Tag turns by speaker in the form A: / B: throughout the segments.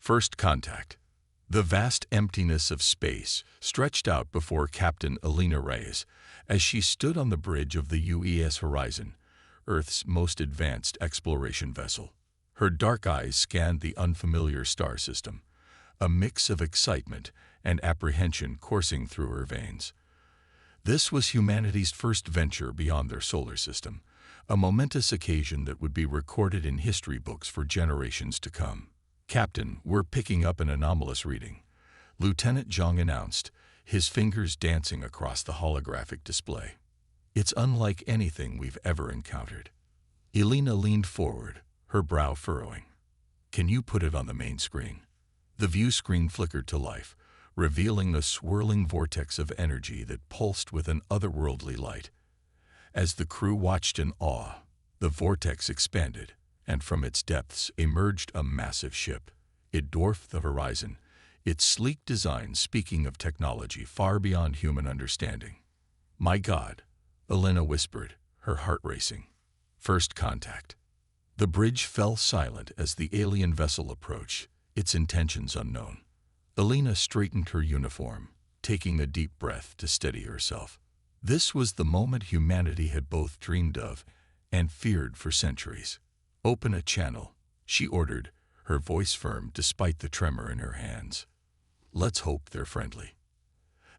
A: First contact. The vast emptiness of space stretched out before Captain Alina Reyes as she stood on the bridge of the UES Horizon, Earth's most advanced exploration vessel. Her dark eyes scanned the unfamiliar star system, a mix of excitement and apprehension coursing through her veins. This was humanity's first venture beyond their solar system, a momentous occasion that would be recorded in history books for generations to come. "Captain, we're picking up an anomalous reading," Lieutenant Zhang announced, his fingers dancing across the holographic display. "It's unlike anything we've ever encountered." Elena leaned forward, her brow furrowing. "Can you put it on the main screen?" The view screen flickered to life, revealing a swirling vortex of energy that pulsed with an otherworldly light. As the crew watched in awe, the vortex expanded, and from its depths emerged a massive ship. It dwarfed the horizon, its sleek design speaking of technology far beyond human understanding. "My God," Elena whispered, her heart racing. First contact. The bridge fell silent as the alien vessel approached, its intentions unknown. Elena straightened her uniform, taking a deep breath to steady herself. This was the moment humanity had both dreamed of and feared for centuries. "Open a channel," she ordered, her voice firm despite the tremor in her hands. "Let's hope they're friendly."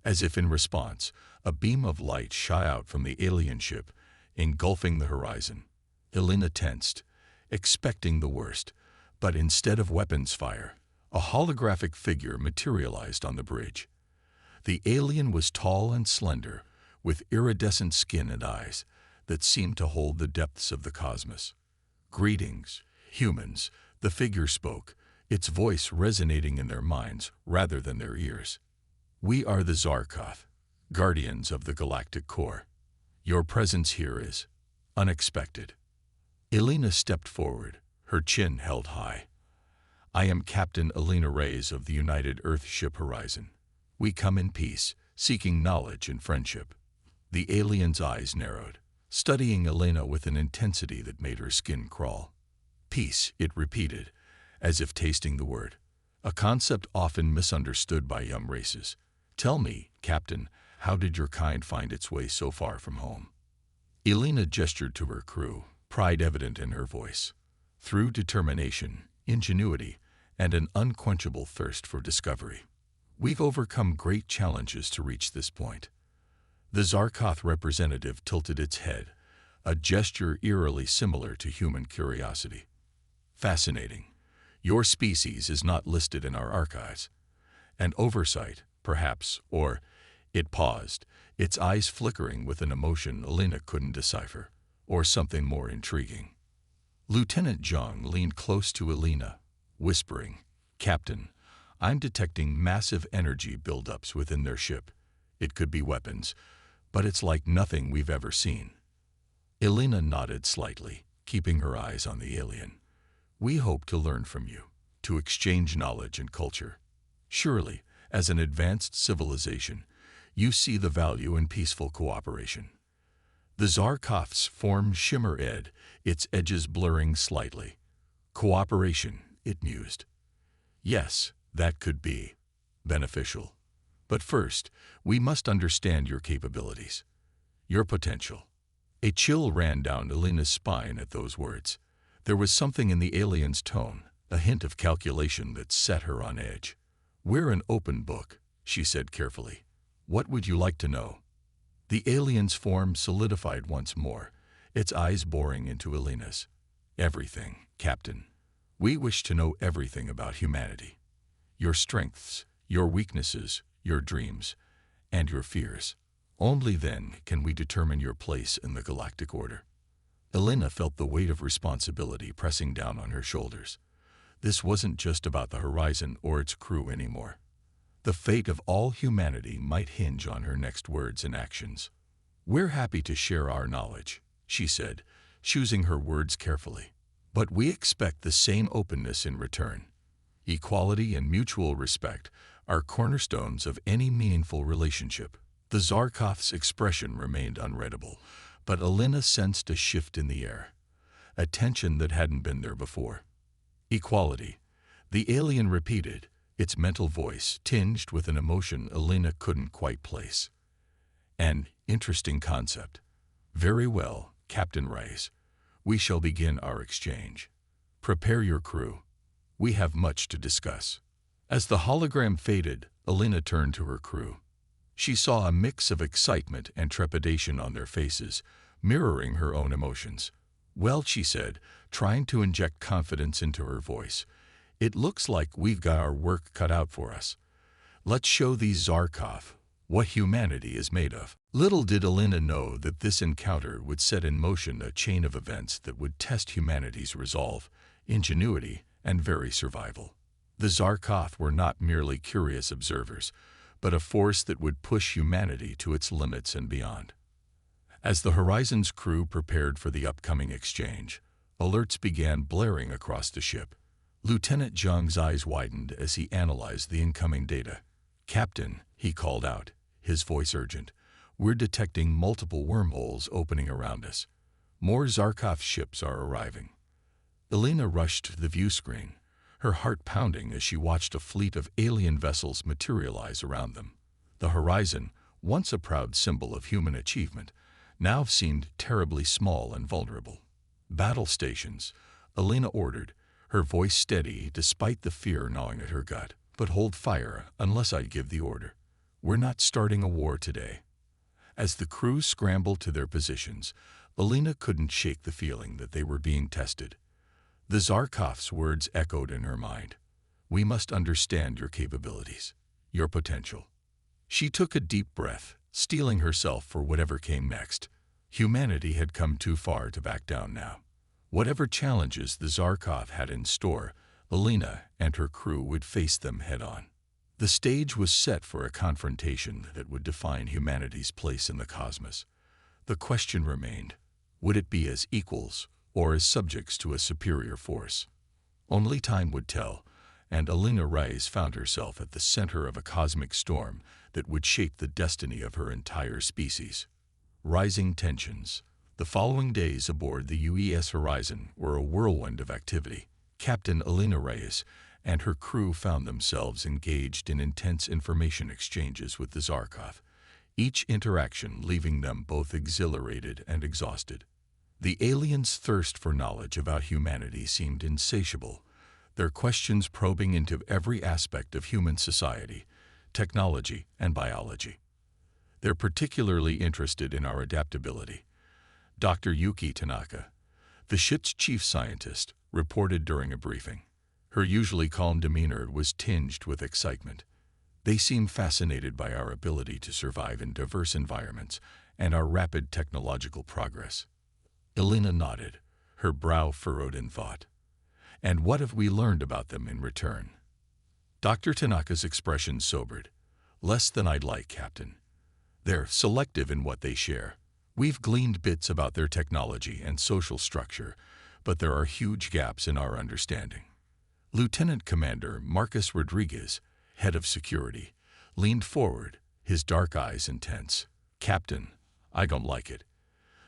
A: As if in response, a beam of light shot out from the alien ship, engulfing the horizon. Elena tensed, expecting the worst, but instead of weapons fire, a holographic figure materialized on the bridge. The alien was tall and slender, with iridescent skin and eyes that seemed to hold the depths of the cosmos. "Greetings, humans," the figure spoke, its voice resonating in their minds rather than their ears. "We are the Zarkoth, guardians of the Galactic core. Your presence here is unexpected." Elena stepped forward, her chin held high. "I am Captain Alina Reyes of the United Earthship Horizon. We come in peace, seeking knowledge and friendship." The alien's eyes narrowed, studying Elena with an intensity that made her skin crawl. "Peace," it repeated, as if tasting the word, a concept often misunderstood by young races. "Tell me, Captain, how did your kind find its way so far from home?" Elena gestured to her crew, pride evident in her voice. "Through determination, ingenuity, and an unquenchable thirst for discovery. We've overcome great challenges to reach this point." The Zarkoth representative tilted its head, a gesture eerily similar to human curiosity. "Fascinating. Your species is not listed in our archives. An oversight, perhaps, or—" It paused, its eyes flickering with an emotion Elena couldn't decipher, or something more intriguing. Lieutenant Zhang leaned close to Elena, whispering, "Captain, I'm detecting massive energy buildups within their ship. It could be weapons, but it's like nothing we've ever seen." Elena nodded slightly, keeping her eyes on the alien. "We hope to learn from you, to exchange knowledge and culture. Surely, as an advanced civilization, you see the value in peaceful cooperation." The Zarkoth's form shimmered, its edges blurring slightly. "Cooperation," it mused. "Yes, that could be beneficial. But first, we must understand your capabilities, your potential." A chill ran down Elena's spine at those words. There was something in the alien's tone, a hint of calculation that set her on edge. "We're an open book," she said carefully. "What would you like to know?" The alien's form solidified once more, its eyes boring into Elena's. "Everything, Captain. We wish to know everything about humanity. Your strengths, your weaknesses, your dreams, and your fears. Only then can we determine your place in the galactic order." Elena felt the weight of responsibility pressing down on her shoulders. This wasn't just about the horizon or its crew anymore. The fate of all humanity might hinge on her next words and actions. "We're happy to share our knowledge," she said, choosing her words carefully. "But we expect the same openness in return. Equality and mutual respect are cornerstones of any meaningful relationship." The Zarkoth's expression remained unreadable, but Elena sensed a shift in the air, a tension that hadn't been there before. "Equality. The alien repeated, its mental voice tinged with an emotion Elena couldn't quite place. An interesting concept. Very well, Captain Reyes. We shall begin our exchange. Prepare your crew. We have much to discuss. As the hologram faded, Elena turned to her crew. She saw a mix of excitement and trepidation on their faces, mirroring her own emotions. Well, she said, trying to inject confidence into her voice, it looks like we've got our work cut out for us. Let's show these Zarkov what humanity is made of. Little did Elena know that this encounter would set in motion a chain of events that would test humanity's resolve, ingenuity, and very survival. The Zarkov were not merely curious observers, but a force that would push humanity to its limits and beyond. As the Horizon's crew prepared for the upcoming exchange, alerts began blaring across the ship. Lieutenant Zhang's eyes widened as he analyzed the incoming data. "Captain," he called out, his voice urgent, "we're detecting multiple wormholes opening around us. More Zarkov ships are arriving." Elena rushed to the view screen, her heart pounding as she watched a fleet of alien vessels materialize around them. The Horizon, once a proud symbol of human achievement, now seemed terribly small and vulnerable. "Battle stations," Elena ordered, her voice steady despite the fear gnawing at her gut. "But hold fire unless I give the order. We're not starting a war today." As the crew scrambled to their positions, Elena couldn't shake the feeling that they were being tested. The Zarkov's words echoed in her mind. "We must understand your capabilities, your potential." She took a deep breath, steeling herself for whatever came next. Humanity had come too far to back down now. Whatever challenges the Zarkov had in store, Elena and her crew would face them head-on. The stage was set for a confrontation that would define humanity's place in the cosmos. The question remained, would it be as equals or as subjects to a superior force? Only time would tell, and Elena Reyes found herself at the center of a cosmic storm that would shape the destiny of her entire species. Rising tensions. The following days aboard the UES Horizon were a whirlwind of activity. Captain Elena Reyes and her crew found themselves engaged in intense information exchanges with the Zarkov, each interaction leaving them both exhilarated and exhausted. The aliens' thirst for knowledge about humanity seemed insatiable, their questions probing into every aspect of human society, technology, and biology. They're particularly interested in our adaptability. Dr. Yuki Tanaka, the ship's chief scientist, reported during a briefing. Her usually calm demeanor was tinged with excitement. "They seem fascinated by our ability to survive in diverse environments and our rapid technological progress." Elena nodded, her brow furrowed in thought. "And what have we learned about them in return?" Dr. Tanaka's expression sobered. "Less than I'd like, Captain. They're selective in what they share. We've gleaned bits about their technology and social structure, but there are huge gaps in our understanding." Lieutenant Commander Marcus Rodriguez, head of security, leaned forward, his dark eyes intense. "Captain, I don't like it.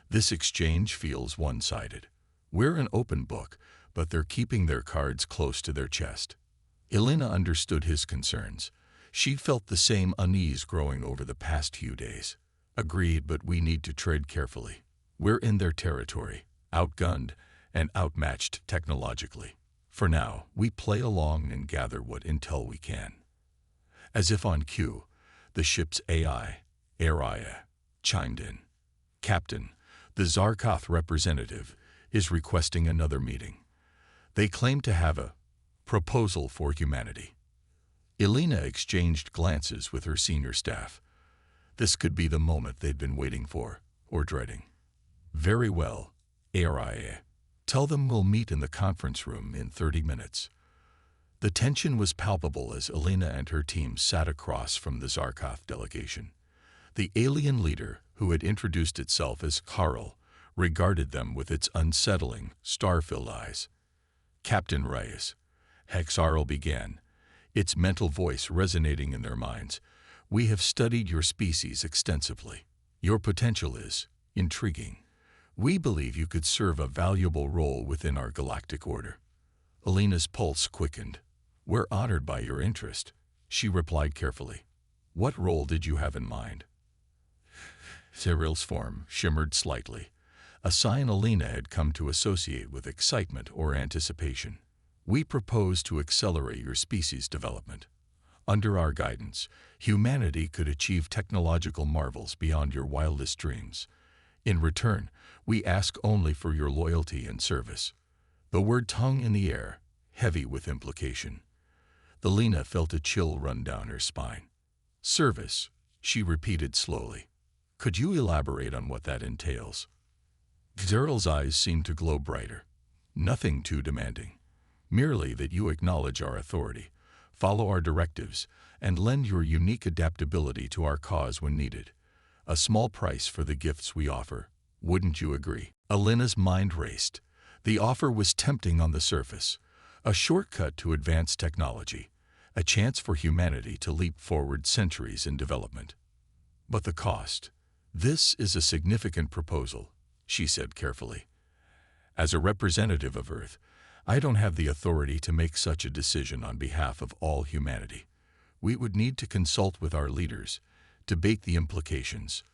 A: This exchange feels one-sided. We're an open book, but they're keeping their cards close to their chest." Elena understood his concerns. She felt the same unease growing over the past few days. "Agreed, but we need to tread carefully. We're in their territory, outgunned and outmatched technologically. For now, we play along and gather what intel we can." As if on cue, the ship's AI, Araya, chimed in. "Captain, the Zarkov representative is requesting another meeting. They claim to have a proposal for humanity." Elena exchanged glances with her senior staff. This could be the moment they'd been waiting for, or dreading. "Very well, Araya. Tell them we'll meet in the conference room in 30 minutes. The tension was palpable as Elena and her team sat across from the Zarkov delegation. The alien leader, who had introduced itself as Karl, regarded them with its unsettling, star-filled eyes. "Captain Reyes," Hexarl began, its mental voice resonating in their minds, "we have studied your species extensively. Your potential is intriguing. We believe you could serve a valuable role within our galactic order." Elena's pulse quickened. "We're honored by your interest," she replied carefully. "What role did you have in mind?" Cyril's form shimmered slightly, a sign Alina had come to associate with excitement or anticipation. "We propose to accelerate your species development. Under our guidance, humanity could achieve technological marvels beyond your wildest dreams. In return, we ask only for your loyalty and service." The word hung in the air, heavy with implication. Alina felt a chill run down her spine. "Service," she repeated slowly. "Could you elaborate on what that entails?" Cyril's eyes seemed to glow brighter. "Nothing too demanding. Merely that you acknowledge our authority, follow our directives, and lend your unique adaptability to our cause when needed. A small price for the gifts we offer. Wouldn't you agree?" Alina's mind raced. The offer was tempting on the surface. A shortcut to advanced technology, a chance for humanity to leap forward centuries in development. "But the cost. This is a significant proposal," she said carefully. "As a representative of Earth, I don't have the authority to make such a decision on behalf of all humanity. We would need to consult with our leaders, debate the implications."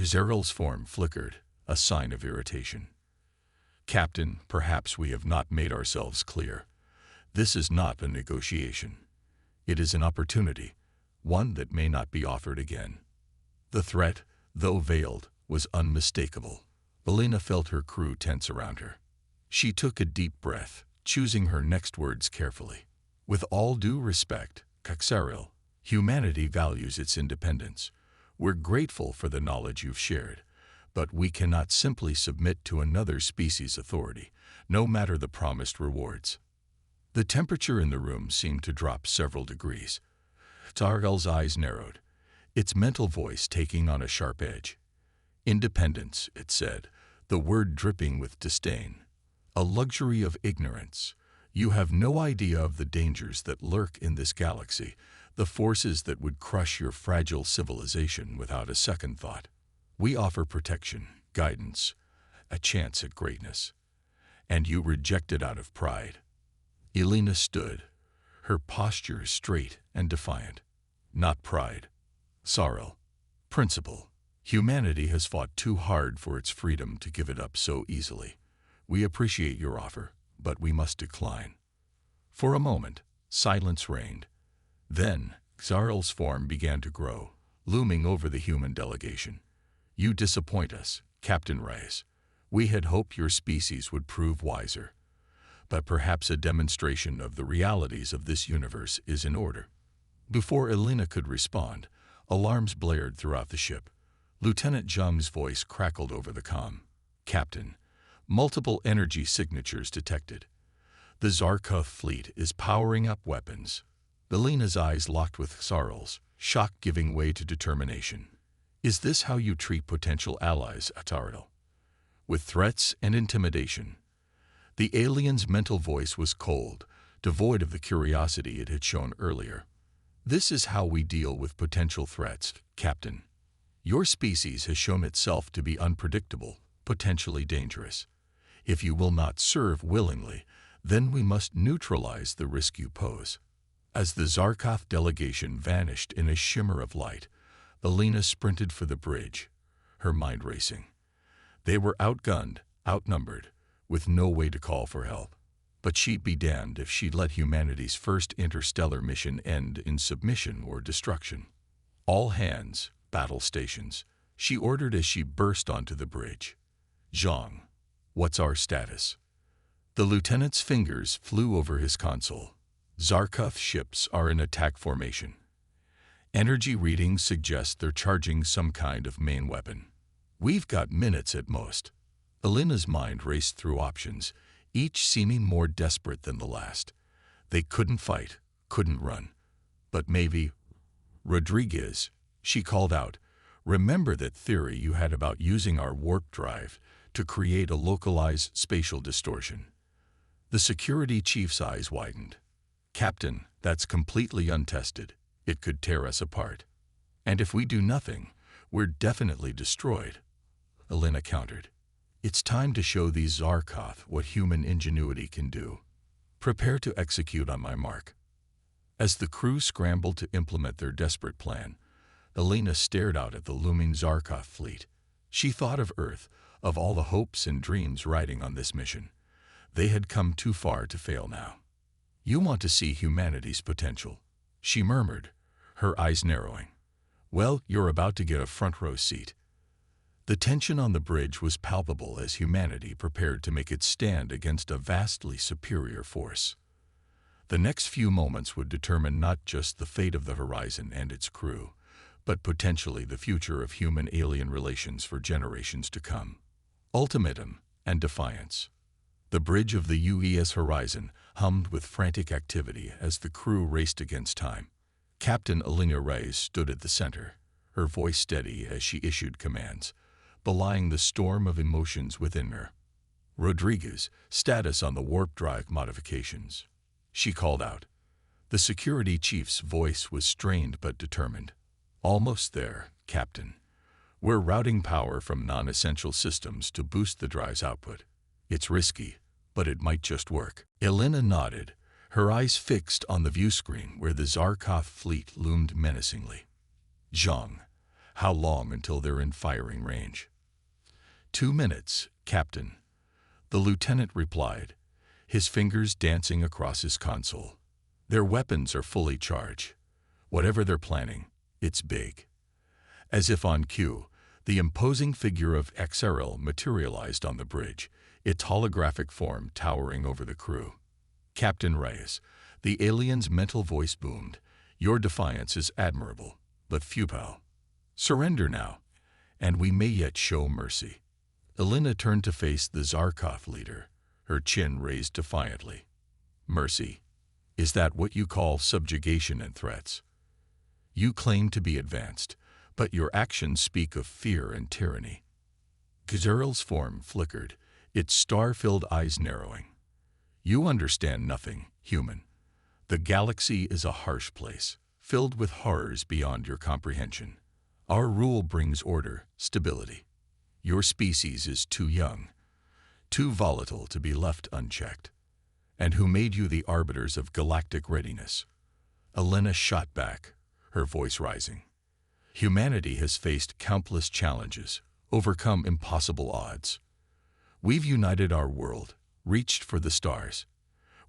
A: Cyril's form flickered, a sign of irritation. "Captain, perhaps we have not made ourselves clear. This is not a negotiation. It is an opportunity, one that may not be offered again." The threat, though veiled, was unmistakable. Alina felt her crew tense around her. She took a deep breath, choosing her next words carefully. "With all due respect, Cyril, humanity values its independence. We're grateful for the knowledge you've shared, but we cannot simply submit to another species' authority, no matter the promised rewards." The temperature in the room seemed to drop several degrees. Cyril's eyes narrowed, its mental voice taking on a sharp edge. "Independence," it said, the word dripping with disdain. "A luxury of ignorance. You have no idea of the dangers that lurk in this galaxy, the forces that would crush your fragile civilization without a second thought. We offer protection, guidance, a chance at greatness. And you reject it out of pride." Alina stood, her posture straight and defiant. "Not pride. Sorrow. Principle. Humanity has fought too hard for its freedom to give it up so easily. We appreciate your offer, but we must decline." For a moment, silence reigned. Then, Cyril's form began to grow, looming over the human delegation. "You disappoint us, Captain Reyes. We had hoped your species would prove wiser. But perhaps a demonstration of the realities of this universe is in order." Before Alina could respond, alarms blared throughout the ship. Lieutenant Zhang's voice crackled over the comm. "Captain, multiple energy signatures detected. The Zarkov fleet is powering up weapons." Alina's eyes locked with Cyril's, shock giving way to determination. "Is this how you treat potential allies, Cyril? With threats and intimidation?" The alien's mental voice was cold, devoid of the curiosity it had shown earlier. "This is how we deal with potential threats, Captain. Your species has shown itself to be unpredictable, potentially dangerous. If you will not serve willingly, then we must neutralize the risk you pose." As the Zarkov delegation vanished in a shimmer of light, Alina sprinted for the bridge, her mind racing. They were outgunned, outnumbered, with no way to call for help. But she'd be damned if she'd let humanity's first interstellar mission end in submission or destruction. "All hands, battle stations," she ordered as she burst onto the bridge. "Zhang, what's our status?" The lieutenant's fingers flew over his console. "Zarkov ships are in attack formation. Energy readings suggest they're charging some kind of main weapon. We've got minutes at most." Alina's mind raced through options, each seeming more desperate than the last. They couldn't fight, couldn't run. But maybe... "Rodriguez," she called out, "remember that theory you had about using our warp drive to create a localized spatial distortion?" The security chief's eyes widened. "Captain, that's completely untested. It could tear us apart. And if we do nothing, we're definitely destroyed," Alina countered. "It's time to show these Zarkov what human ingenuity can do." Prepare to execute on my mark. As the crew scrambled to implement their desperate plan, Elena stared out at the looming Zarkov fleet. She thought of Earth, of all the hopes and dreams riding on this mission. They had come too far to fail now. You want to see humanity's potential, she murmured, her eyes narrowing. Well, you're about to get a front-row seat. The tension on the bridge was palpable as humanity prepared to make its stand against a vastly superior force. The next few moments would determine not just the fate of the Horizon and its crew, but potentially the future of human-alien relations for generations to come. Ultimatum and defiance. The bridge of the UES Horizon hummed with frantic activity as the crew raced against time. Captain Elena Reyes stood at the center, her voice steady as she issued commands, belying the storm of emotions within her. Rodriguez, status on the warp drive modifications, she called out. The security chief's voice was strained but determined. Almost there, Captain. We're routing power from non-essential systems to boost the drive's output. It's risky, but it might just work. Elena nodded, her eyes fixed on the view screen where the Zarkov fleet loomed menacingly. Zhang, how long until they're in firing range? 2 minutes, Captain. The lieutenant replied, his fingers dancing across his console. Their weapons are fully charged. Whatever they're planning, it's big. As if on cue, the imposing figure of XRL materialized on the bridge, its holographic form towering over the crew. Captain Reyes, the alien's mental voice boomed, your defiance is admirable, but futile. Surrender now, and we may yet show mercy. Elena turned to face the Zarkov leader, her chin raised defiantly. Mercy? Is that what you call subjugation and threats? You claim to be advanced, but your actions speak of fear and tyranny. Gazerel's form flickered, its star-filled eyes narrowing. You understand nothing, human. The galaxy is a harsh place, filled with horrors beyond your comprehension. Our rule brings order, stability. Your species is too young, too volatile to be left unchecked. And who made you the arbiters of galactic readiness? Elena shot back, her voice rising. Humanity has faced countless challenges, overcome impossible odds. We've united our world, reached for the stars.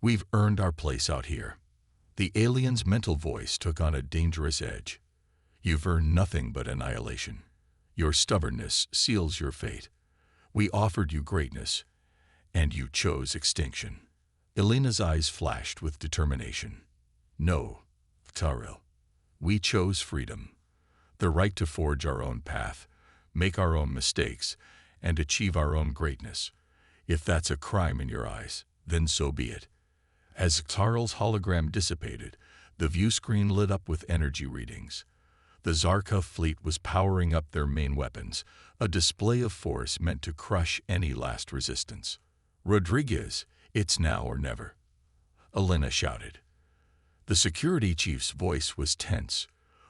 A: We've earned our place out here. The alien's mental voice took on a dangerous edge. You've earned nothing but annihilation. Your stubbornness seals your fate. We offered you greatness, and you chose extinction. Elena's eyes flashed with determination. No, Tyrell. We chose freedom. The right to forge our own path, make our own mistakes, and achieve our own greatness. If that's a crime in your eyes, then so be it. As Tyrell's hologram dissipated, the view screen lit up with energy readings. The Zarkov fleet was powering up their main weapons, a display of force meant to crush any last resistance. Rodriguez, it's now or never, Elena shouted. The security chief's voice was tense.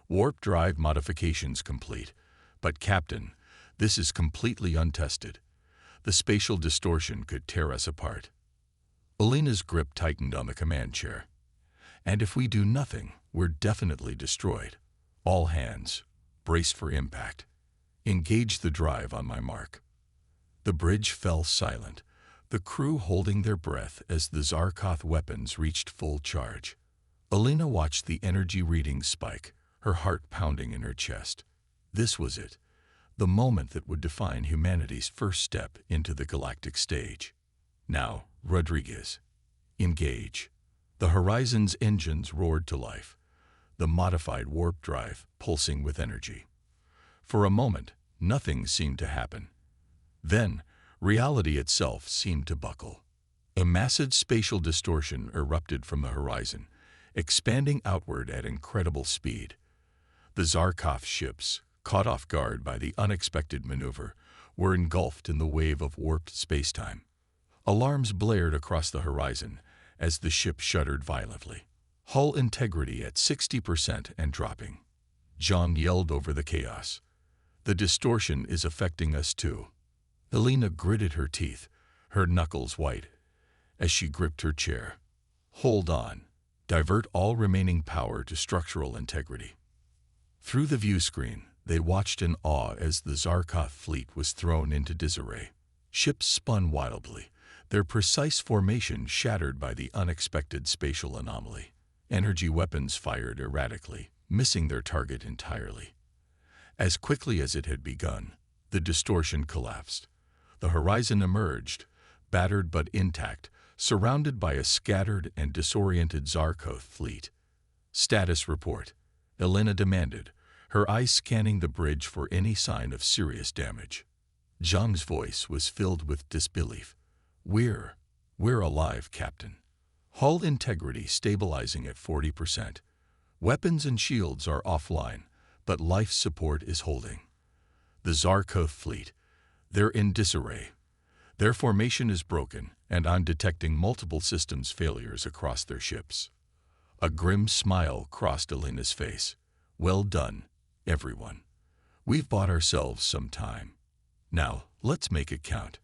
A: Warp drive modifications complete. But Captain, this is completely untested. The spatial distortion could tear us apart. Elena's grip tightened on the command chair. And if we do nothing, we're definitely destroyed. All hands, brace for impact. Engage the drive on my mark. The bridge fell silent, the crew holding their breath as the Zarkov weapons reached full charge. Elena watched the energy readings spike, her heart pounding in her chest. This was it, the moment that would define humanity's first step into the galactic stage. Now, Rodriguez, engage. The Horizon's engines roared to life, the modified warp drive pulsing with energy. For a moment, nothing seemed to happen. Then, reality itself seemed to buckle. A massive spatial distortion erupted from the horizon, expanding outward at incredible speed. The Zarkov ships, caught off guard by the unexpected maneuver, were engulfed in the wave of warped spacetime. Alarms blared across the horizon as the ship shuddered violently. Hull integrity at 60% and dropping. Zhang yelled over the chaos. The distortion is affecting us too. Elena gritted her teeth, her knuckles white, as she gripped her chair. Hold on. Divert all remaining power to structural integrity. Through the view screen, they watched in awe as the Zarkov fleet was thrown into disarray. Ships spun wildly, their precise formation shattered by the unexpected spatial anomaly. Energy weapons fired erratically, missing their target entirely. As quickly as it had begun, the distortion collapsed. The horizon emerged, battered but intact, surrounded by a scattered and disoriented Zarkov fleet. Status report, Elena demanded, her eyes scanning the bridge for any sign of serious damage. Zhang's voice was filled with disbelief. We're alive, Captain. Hull integrity stabilizing at 40%. Weapons and shields are offline, but life support is holding. The Zarkov fleet, they're in disarray. Their formation is broken, and I'm detecting multiple systems failures across their ships. A grim smile crossed Elena's face. Well done, everyone. We've bought ourselves some time. Now, let's make it count.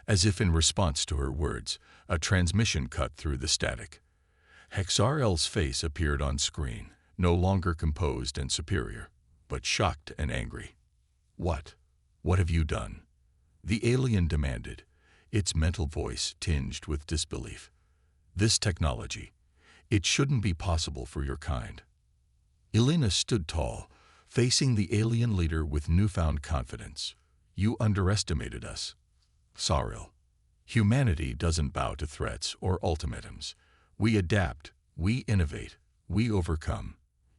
A: As if in response to her words, a transmission cut through the static. Hexarel's face appeared on screen, no longer composed and superior, but shocked and angry. What? What have you done? The alien demanded, its mental voice tinged with disbelief. This technology, it shouldn't be possible for your kind. Elena stood tall, facing the alien leader with newfound confidence. You underestimated us. Saril. Humanity doesn't bow to threats or ultimatums. We adapt, we innovate, we overcome.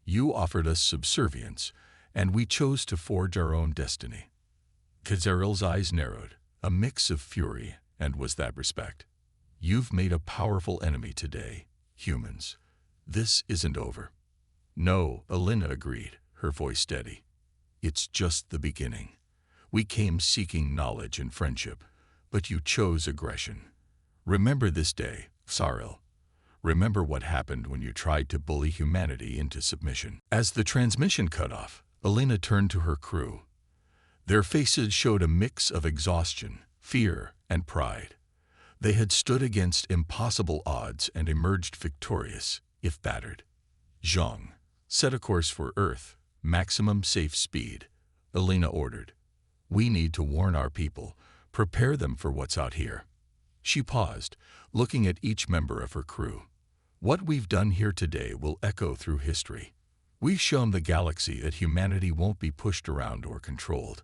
A: You offered us subservience, and we chose to forge our own destiny. Kazaril's eyes narrowed, a mix of fury, and was that respect. You've made a powerful enemy today, humans. This isn't over. No, Elena agreed, her voice steady. It's just the beginning. We came seeking knowledge and friendship, but you chose aggression. Remember this day, Saril. Remember what happened when you tried to bully humanity into submission. As the transmission cut off, Elena turned to her crew. Their faces showed a mix of exhaustion, fear, and pride. They had stood against impossible odds and emerged victorious, if battered. Zhang, set a course for Earth, maximum safe speed, Elena ordered. We need to warn our people, prepare them for what's out here. She paused, looking at each member of her crew. What we've done here today will echo through history. We've shown the galaxy that humanity won't be pushed around or controlled.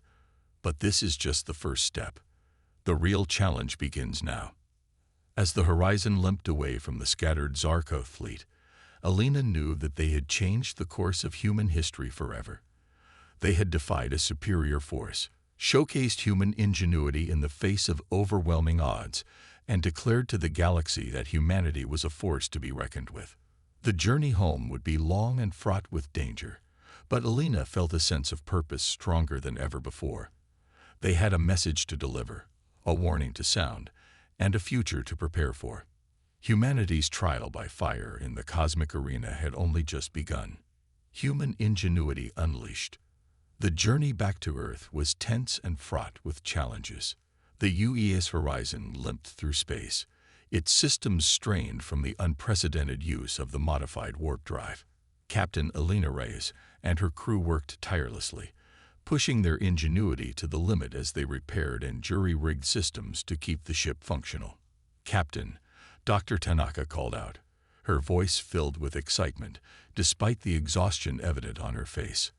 A: But this is just the first step. The real challenge begins now. As the horizon limped away from the scattered Zarkov fleet, Elena knew that they had changed the course of human history forever. They had defied a superior force, showcased human ingenuity in the face of overwhelming odds, and declared to the galaxy that humanity was a force to be reckoned with. The journey home would be long and fraught with danger, but Elena felt a sense of purpose stronger than ever before. They had a message to deliver, a warning to sound, and a future to prepare for. Humanity's trial by fire in the cosmic arena had only just begun. Human ingenuity unleashed. The journey back to Earth was tense and fraught with challenges. The UES horizon limped through space, its systems strained from the unprecedented use of the modified warp drive. Captain Elena Reyes and her crew worked tirelessly, pushing their ingenuity to the limit as they repaired and jury-rigged systems to keep the ship functional. Captain, Dr. Tanaka called out, her voice filled with excitement, despite the exhaustion evident on her face.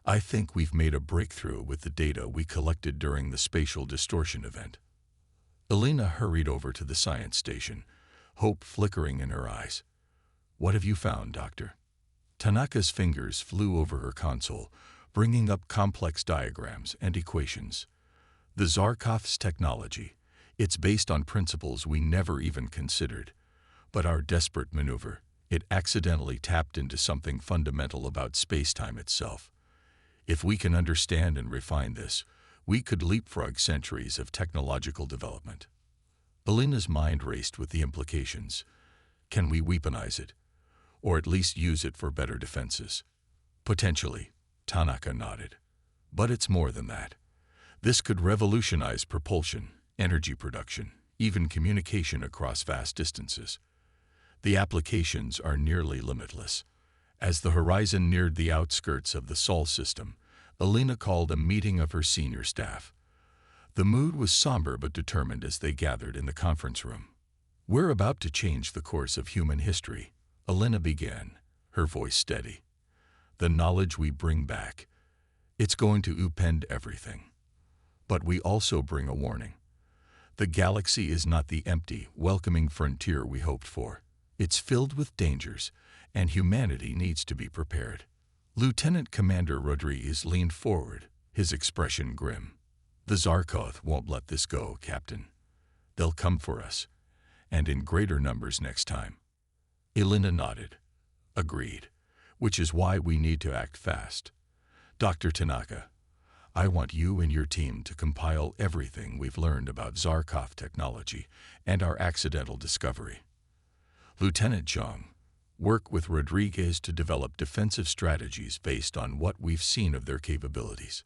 A: I think we've made a breakthrough with the data we collected during the spatial distortion event. Elena hurried over to the science station, hope flickering in her eyes. What have you found, Doctor? Tanaka's fingers flew over her console, bringing up complex diagrams and equations. The Zarkov's technology, it's based on principles we never even considered. But our desperate maneuver, it accidentally tapped into something fundamental about space-time itself. If we can understand and refine this, we could leapfrog centuries of technological development. Elena's mind raced with the implications. Can we weaponize it? Or at least use it for better defenses? Potentially, Tanaka nodded. But it's more than that. This could revolutionize propulsion, energy production, even communication across vast distances. The applications are nearly limitless. As the horizon neared the outskirts of the Sol system, Alina called a meeting of her senior staff. The mood was somber but determined as they gathered in the conference room. "We're about to change the course of human history," Alina began, her voice steady. "The knowledge we bring back, it's going to upend everything. But we also bring a warning. The galaxy is not the empty, welcoming frontier we hoped for. It's filled with dangers, and humanity needs to be prepared." Lieutenant Commander Rodriguez leaned forward, his expression grim. "The Zarkoth won't let this go, Captain. They'll come for us, and in greater numbers next time." Alina nodded. "Agreed, which is why we need to act fast. Dr. Tanaka, I want you and your team to compile everything we've learned about Zarkoth technology and our accidental discovery. Lieutenant Zhang, work with Rodriguez to develop defensive strategies based on what we've seen of their capabilities."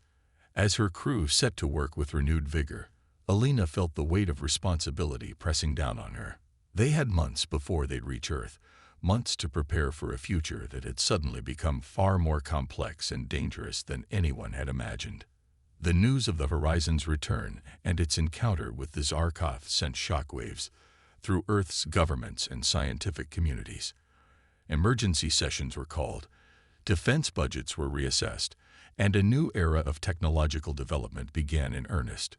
A: As her crew set to work with renewed vigor, Alina felt the weight of responsibility pressing down on her. They had months before they'd reach Earth, months to prepare for a future that had suddenly become far more complex and dangerous than anyone had imagined. The news of the Horizon's return and its encounter with the Zarkoth sent shockwaves through Earth's governments and scientific communities. Emergency sessions were called, defense budgets were reassessed, and a new era of technological development began in earnest.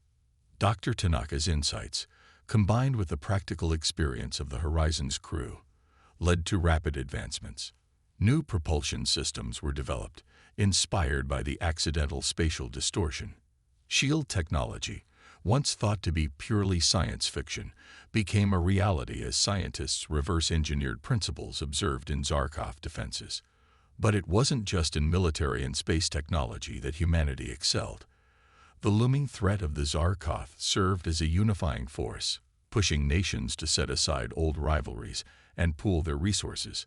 A: Dr. Tanaka's insights, combined with the practical experience of the Horizon's crew, led to rapid advancements. New propulsion systems were developed, inspired by the accidental spatial distortion. Shield technology, once thought to be purely science fiction, became a reality as scientists reverse-engineered principles observed in Zarkoth defenses. But it wasn't just in military and space technology that humanity excelled. The looming threat of the Zarkoth served as a unifying force, pushing nations to set aside old rivalries and pool their resources.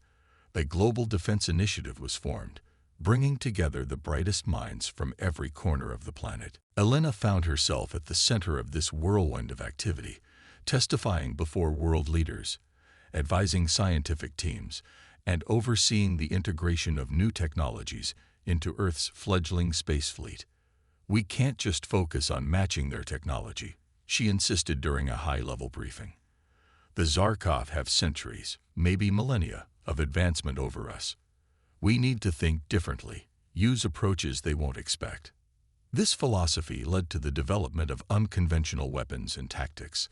A: A global defense initiative was formed, bringing together the brightest minds from every corner of the planet. Alina found herself at the center of this whirlwind of activity, testifying before world leaders, advising scientific teams, and overseeing the integration of new technologies into Earth's fledgling space fleet. "We can't just focus on matching their technology," she insisted during a high-level briefing. "The Zarkoth have centuries, maybe millennia, of advancement over us. We need to think differently, use approaches they won't expect." This philosophy led to the development of unconventional weapons and tactics.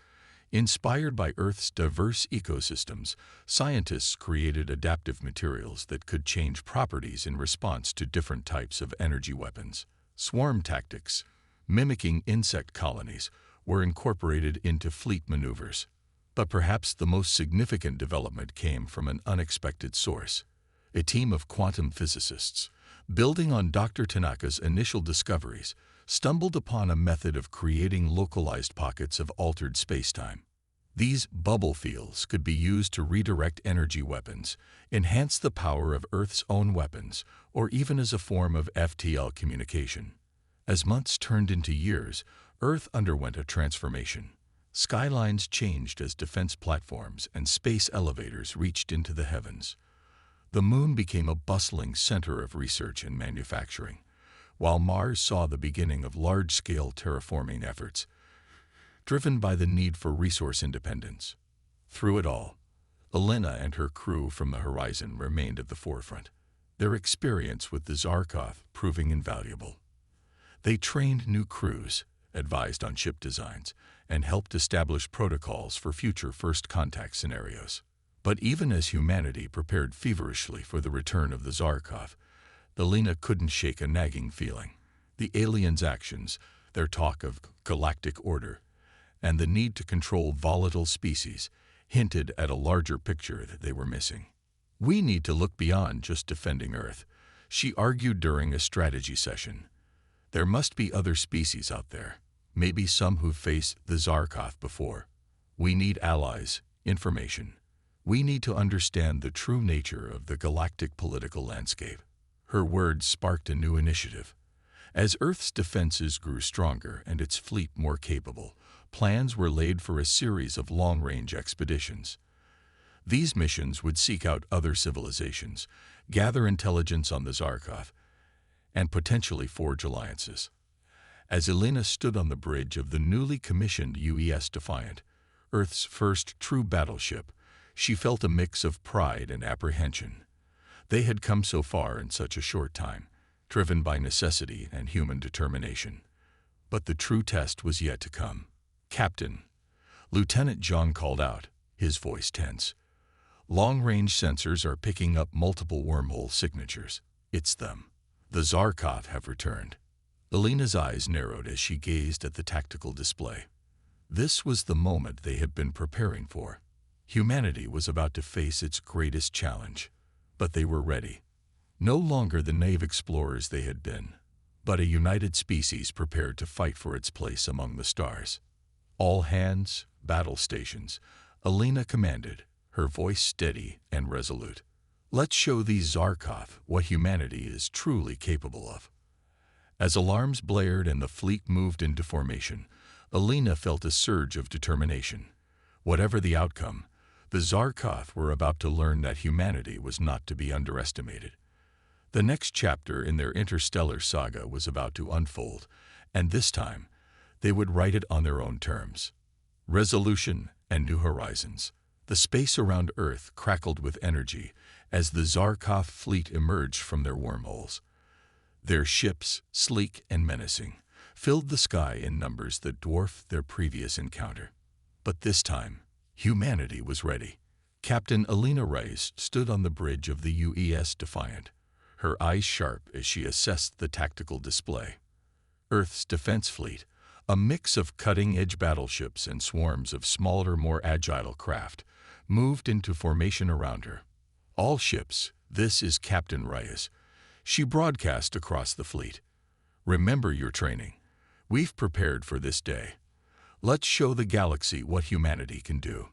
A: Inspired by Earth's diverse ecosystems, scientists created adaptive materials that could change properties in response to different types of energy weapons. Swarm tactics, mimicking insect colonies, were incorporated into fleet maneuvers. But perhaps the most significant development came from an unexpected source. A team of quantum physicists, building on Dr. Tanaka's initial discoveries, stumbled upon a method of creating localized pockets of altered spacetime. These bubble fields could be used to redirect energy weapons, enhance the power of Earth's own weapons, or even as a form of FTL communication. As months turned into years, Earth underwent a transformation. Skylines changed as defense platforms and space elevators reached into the heavens. The Moon became a bustling center of research and manufacturing, while Mars saw the beginning of large-scale terraforming efforts, driven by the need for resource independence. Through it all, Alina and her crew from the Horizon remained at the forefront, their experience with the Zarkoth proving invaluable. They trained new crews, advised on ship designs, and helped establish protocols for future first contact scenarios. But even as humanity prepared feverishly for the return of the Zarkoth, Alina couldn't shake a nagging feeling. The aliens' actions, their talk of galactic order, and the need to control volatile species hinted at a larger picture that they were missing. "We need to look beyond just defending Earth," she argued during a strategy session. "There must be other species out there, maybe some who've faced the Zarkoth before. We need allies, information. We need to understand the true nature of the galactic political landscape." Her words sparked a new initiative. As Earth's defenses grew stronger and its fleet more capable, plans were laid for a series of long-range expeditions. These missions would seek out other civilizations, gather intelligence on the Zarkov, and potentially forge alliances. As Elena stood on the bridge of the newly commissioned UES Defiant, Earth's first true battleship, she felt a mix of pride and apprehension. They had come so far in such a short time, driven by necessity and human determination. But the true test was yet to come. "Captain," Lieutenant John called out, his voice tense. "Long-range sensors are picking up multiple wormhole signatures. It's them. The Zarkov have returned." Elena's eyes narrowed as she gazed at the tactical display. This was the moment they had been preparing for. Humanity was about to face its greatest challenge, but they were ready. No longer the naive explorers they had been, but a united species prepared to fight for its place among the stars. "All hands, battle stations," Elena commanded, her voice steady and resolute. "Let's show these Zarkov what humanity is truly capable of." As alarms blared and the fleet moved into formation, Elena felt a surge of determination. Whatever the outcome, the Zarkov were about to learn that humanity was not to be underestimated. The next chapter in their interstellar saga was about to unfold, and this time, they would write it on their own terms. Resolution and new horizons. The space around Earth crackled with energy as the Zarkov fleet emerged from their wormholes. Their ships, sleek and menacing, filled the sky in numbers that dwarfed their previous encounter. But this time, humanity was ready. Captain Elena Reyes stood on the bridge of the UES Defiant, her eyes sharp as she assessed the tactical display. Earth's defense fleet, a mix of cutting-edge battleships and swarms of smaller, more agile craft, moved into formation around her. "All ships, this is Captain Reyes," she broadcast across the fleet. "Remember your training. We've prepared for this day. Let's show the galaxy what humanity can do."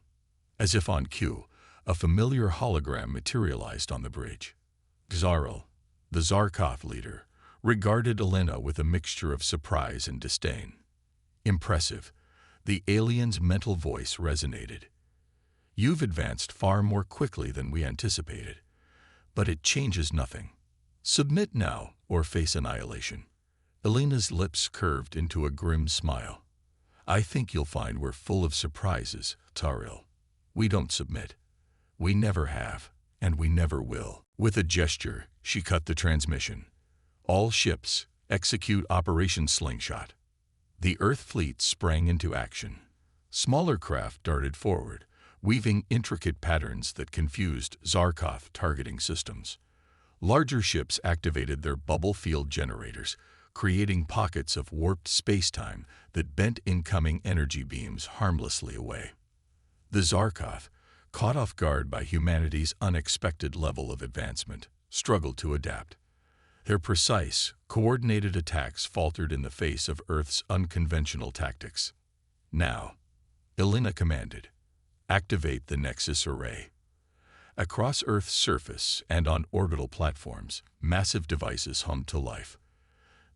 A: As if on cue, a familiar hologram materialized on the bridge. Xaril, the Zarkov leader, regarded Elena with a mixture of surprise and disdain. "Impressive," the alien's mental voice resonated. "You've advanced far more quickly than we anticipated. But it changes nothing. Submit now or face annihilation." Elena's lips curved into a grim smile. "I think you'll find we're full of surprises, Xaril. We don't submit. We never have, and we never will." With a gesture, she cut the transmission. "All ships, execute Operation Slingshot." The Earth fleet sprang into action. Smaller craft darted forward, weaving intricate patterns that confused Zarkov targeting systems. Larger ships activated their bubble field generators, creating pockets of warped spacetime that bent incoming energy beams harmlessly away. The Zarkov, caught off guard by humanity's unexpected level of advancement, struggled to adapt. Their precise, coordinated attacks faltered in the face of Earth's unconventional tactics. "Now," Elena commanded, "activate the Nexus Array." Across Earth's surface and on orbital platforms, massive devices hummed to life.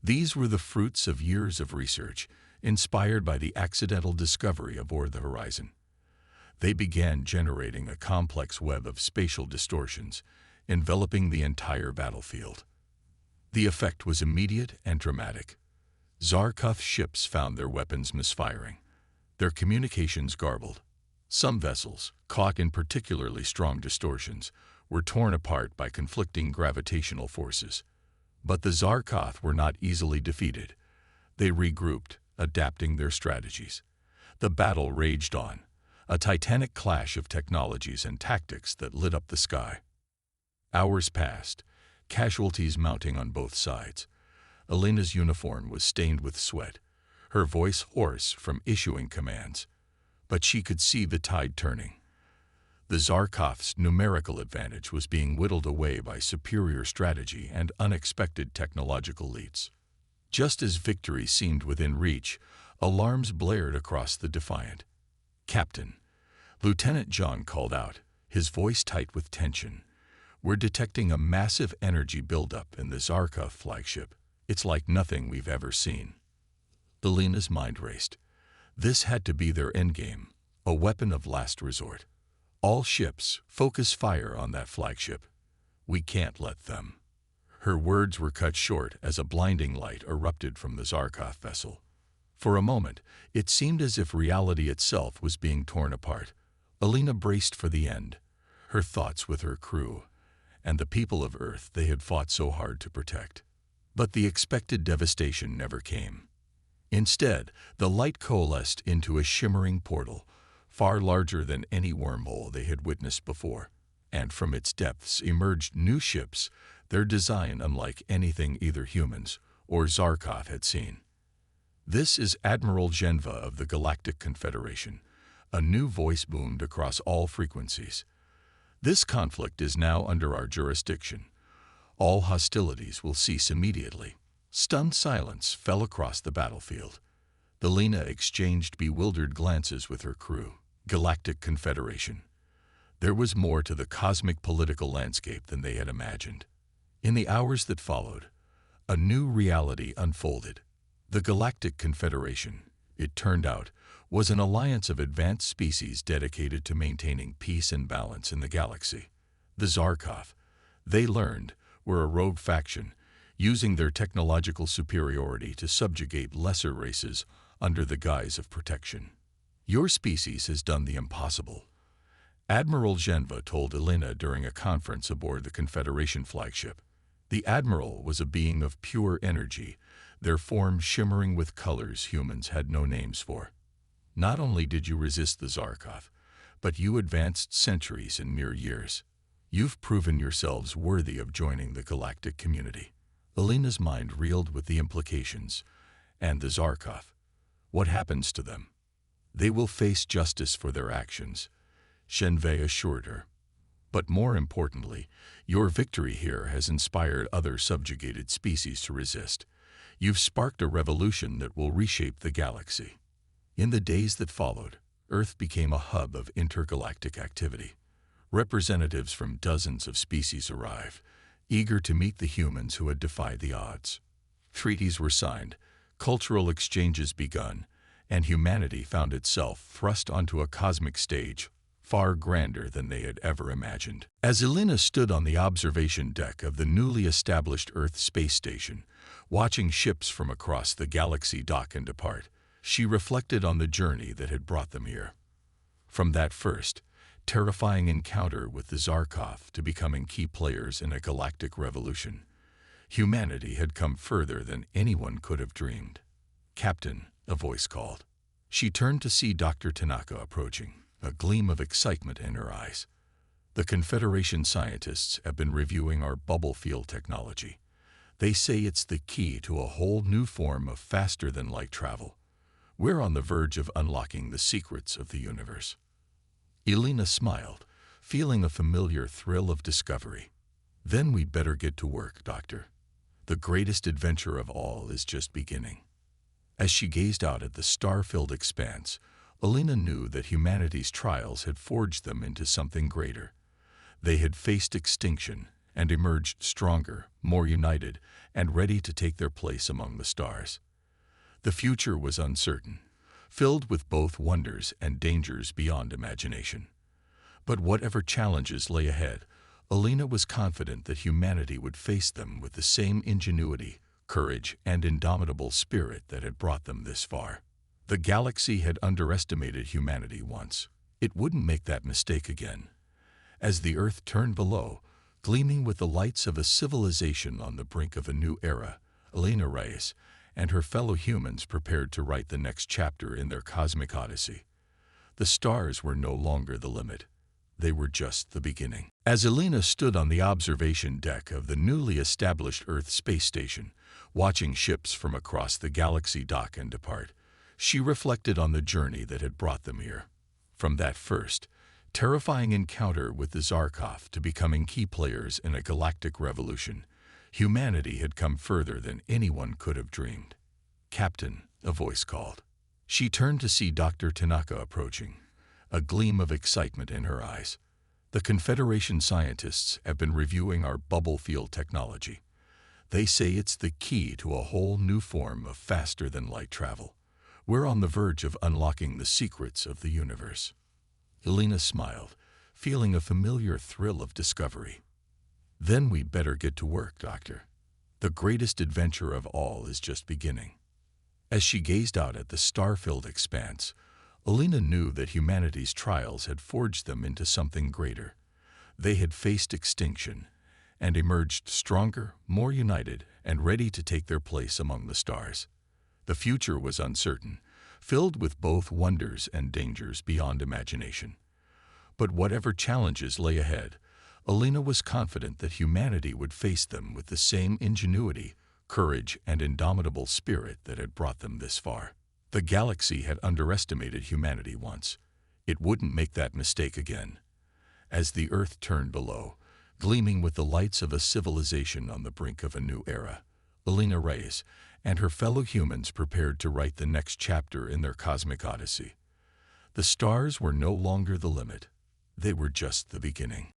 A: These were the fruits of years of research, inspired by the accidental discovery aboard the horizon. They began generating a complex web of spatial distortions, enveloping the entire battlefield. The effect was immediate and dramatic. Zarkov ships found their weapons misfiring, their communications garbled. Some vessels, caught in particularly strong distortions, were torn apart by conflicting gravitational forces. But the Zarkov were not easily defeated. They regrouped, adapting their strategies. The battle raged on, a titanic clash of technologies and tactics that lit up the sky. Hours passed, casualties mounting on both sides. Elena's uniform was stained with sweat, her voice hoarse from issuing commands. But she could see the tide turning. The Zarkov's numerical advantage was being whittled away by superior strategy and unexpected technological leaps. Just as victory seemed within reach, alarms blared across the Defiant. "Captain," Lieutenant John called out, his voice tight with tension. "We're detecting a massive energy buildup in the Zarkov flagship. It's like nothing we've ever seen." Elena's mind raced. This had to be their endgame, a weapon of last resort. All ships, focus fire on that flagship. We can't let them." Her words were cut short as a blinding light erupted from the Zarkov vessel. For a moment, it seemed as if reality itself was being torn apart. Alina braced for the end, her thoughts with her crew, and the people of Earth they had fought so hard to protect. But the expected devastation never came. Instead, the light coalesced into a shimmering portal, far larger than any wormhole they had witnessed before, and from its depths emerged new ships, their design unlike anything either humans or Zarkov had seen. "This is Admiral Genva of the Galactic Confederation," a new voice boomed across all frequencies. "This conflict is now under our jurisdiction. All hostilities will cease immediately." Stunned silence fell across the battlefield. Alina exchanged bewildered glances with her crew. Galactic Confederation. There was more to the cosmic political landscape than they had imagined. In the hours that followed, a new reality unfolded. The Galactic Confederation, it turned out, was an alliance of advanced species dedicated to maintaining peace and balance in the galaxy. The Zarkov, they learned, were a rogue faction, using their technological superiority to subjugate lesser races under the guise of protection. "Your species has done the impossible," Admiral Genva told Alina during a conference aboard the Confederation flagship. The Admiral was a being of pure energy, their form shimmering with colors humans had no names for. "Not only did you resist the Zarkov, but you advanced centuries in mere years. You've proven yourselves worthy of joining the galactic community." Alina's mind reeled with the implications. "And the Zarkov? What happens to them?" "They will face justice for their actions," Genva assured her. "But more importantly, your victory here has inspired other subjugated species to resist. You've sparked a revolution that will reshape the galaxy." In the days that followed, Earth became a hub of intergalactic activity. Representatives from dozens of species arrived, eager to meet the humans who had defied the odds. Treaties were signed, cultural exchanges begun, and humanity found itself thrust onto a cosmic stage far grander than they had ever imagined. As Alina stood on the observation deck of the newly established Earth space station, watching ships from across the galaxy dock and depart, she reflected on the journey that had brought them here. From that first, terrifying encounter with the Zarkov to becoming key players in a galactic revolution, humanity had come further than anyone could have dreamed. "Captain," a voice called. She turned to see Dr. Tanaka approaching, a gleam of excitement in her eyes. "The Confederation scientists have been reviewing our bubble field technology. They say it's the key to a whole new form of faster-than-light travel. We're on the verge of unlocking the secrets of the universe." Alina smiled, feeling a familiar thrill of discovery. "Then we'd better get to work, Doctor. The greatest adventure of all is just beginning." As she gazed out at the star-filled expanse, Alina knew that humanity's trials had forged them into something greater. They had faced extinction and emerged stronger, more united, and ready to take their place among the stars. The future was uncertain, filled with both wonders and dangers beyond imagination. But whatever challenges lay ahead, Alina was confident that humanity would face them with the same ingenuity, courage, and indomitable spirit that had brought them this far. The galaxy had underestimated humanity once. It wouldn't make that mistake again. As the Earth turned below, gleaming with the lights of a civilization on the brink of a new era, Alina Reyes and her fellow humans prepared to write the next chapter in their cosmic odyssey. The stars were no longer the limit. They were just the beginning. As Alina stood on the observation deck of the newly established Earth space station, watching ships from across the galaxy dock and depart, she reflected on the journey that had brought them here. From that first, terrifying encounter with the Zarkov to becoming key players in a galactic revolution, humanity had come further than anyone could have dreamed. "Captain," a voice called. She turned to see Dr. Tanaka approaching, a gleam of excitement in her eyes. "The Confederation scientists have been reviewing our bubble field technology. They say it's the key to a whole new form of faster-than-light travel. We're on the verge of unlocking the secrets of the universe." Alina smiled, feeling a familiar thrill of discovery. "Then we better get to work, Doctor. The greatest adventure of all is just beginning." As she gazed out at the star-filled expanse, Alina knew that humanity's trials had forged them into something greater. They had faced extinction and emerged stronger, more united, and ready to take their place among the stars. The future was uncertain, filled with both wonders and dangers beyond imagination. But whatever challenges lay ahead, Alina was confident that humanity would face them with the same ingenuity, courage, and indomitable spirit that had brought them this far. The galaxy had underestimated humanity once. It wouldn't make that mistake again. As the Earth turned below, gleaming with the lights of a civilization on the brink of a new era, Alina Reyes and her fellow humans prepared to write the next chapter in their cosmic odyssey. The stars were no longer the limit. They were just the beginning.